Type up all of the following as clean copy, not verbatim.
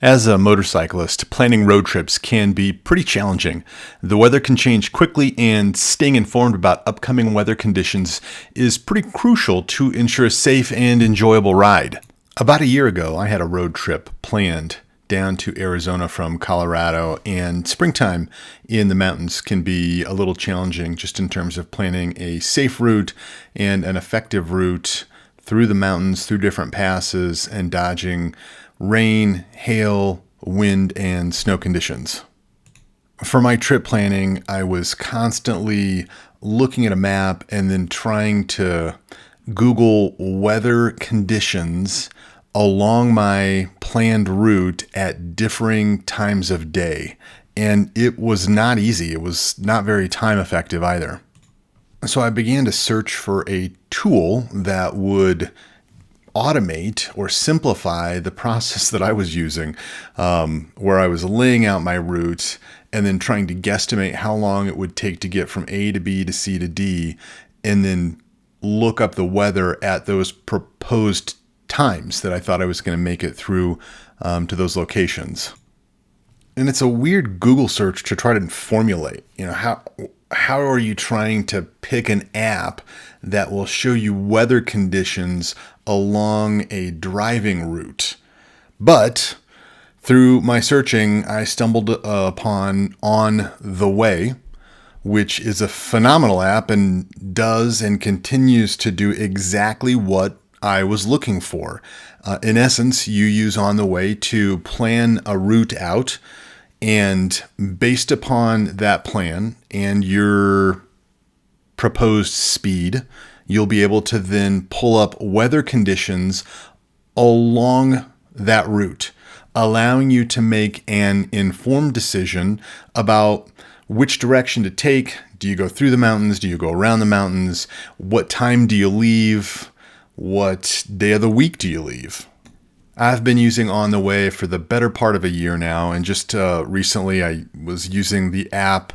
As a motorcyclist, planning road trips can be pretty challenging. The weather can change quickly, and staying informed about upcoming weather conditions is pretty crucial to ensure a safe and enjoyable ride. About a year ago, I had a road trip planned down to Arizona from Colorado, and springtime in the mountains can be a little challenging just in terms of planning a safe route and an effective route through the mountains, through different passes, and dodging rain, hail, wind, and snow conditions. For my trip planning, I was constantly looking at a map and then trying to Google weather conditions along my planned route at differing times of day. And it was not easy. It was not very time effective either. So I began to search for a tool that would automate or simplify the process that I was using, where I was laying out my route and then trying to guesstimate how long it would take to get from A to B to C to D, and then look up the weather at those proposed times that I thought I was going to make it through to those locations. And it's a weird Google search to try to formulate, how are you trying to pick an app that will show you weather conditions along a driving route? But through my searching, I stumbled upon On the Way, which is a phenomenal app and does and continues to do exactly what I was looking for. In essence, you use On the Way to plan a route out, and based upon that plan and your proposed speed, you'll be able to then pull up weather conditions along that route, allowing you to make an informed decision about which direction to take. Do you go through the mountains? Do you go around the mountains? What time do you leave? What day of the week do you leave? I've been using On the Way for the better part of a year now, and just recently I was using the app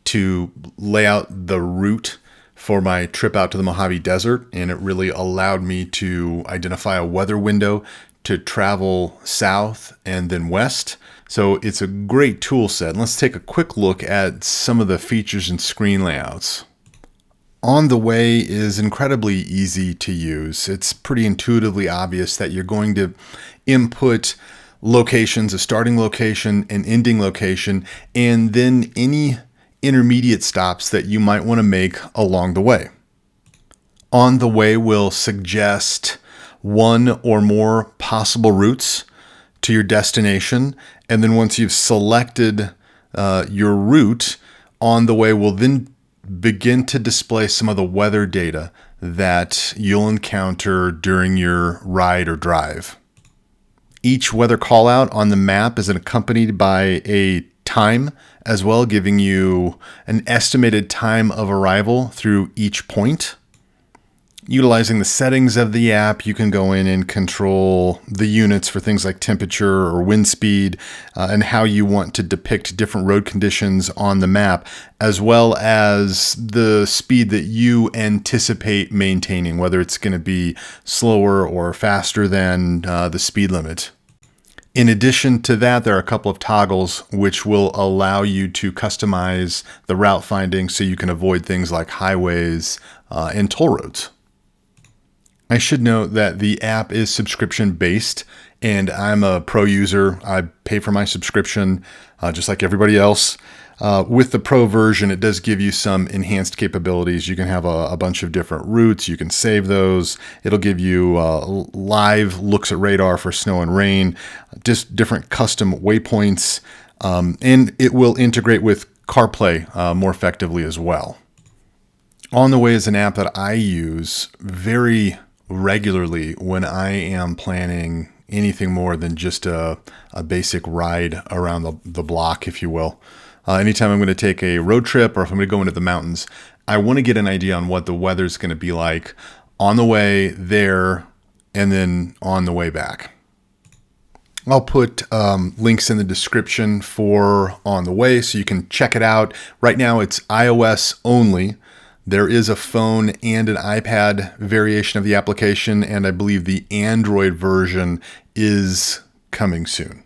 to lay out the route for my trip out to the Mojave Desert, and it really allowed me to identify a weather window to travel south and then west. So it's a great tool set. Let's take a quick look at some of the features and screen layouts. On the Way is incredibly easy to use. It's pretty intuitively obvious that you're going to input locations, a starting location, an ending location, and then any intermediate stops that you might want to make along the way. On the Way will suggest one or more possible routes to your destination, and then once you've selected your route, On the Way will then begin to display some of the weather data that you'll encounter during your ride or drive. Each weather callout on the map is accompanied by a time as well, giving you an estimated time of arrival through each point. Utilizing the settings of the app, you can go in and control the units for things like temperature or wind speed, and how you want to depict different road conditions on the map, as well as the speed that you anticipate maintaining, whether it's going to be slower or faster than the speed limit. In addition to that, there are a couple of toggles which will allow you to customize the route finding so you can avoid things like highways and toll roads. I should note that the app is subscription based, and I'm a pro user. I pay for my subscription just like everybody else. With the pro version, it does give you some enhanced capabilities. You can have a bunch of different routes. You can save those. It'll give you live looks at radar for snow and rain, just different custom waypoints, and it will integrate with CarPlay more effectively as well. On the Way is an app that I use very regularly when I am planning anything more than just a basic ride around the block, if you will. Anytime I'm going to take a road trip, or if I'm going to go into the mountains, I want to get an idea on what the weather's going to be like on the way there and then on the way back. I'll put links in the description for On the Way so you can check it out. Right now it's iOS only. There is a phone and an iPad variation of the application, and I believe the Android version is coming soon.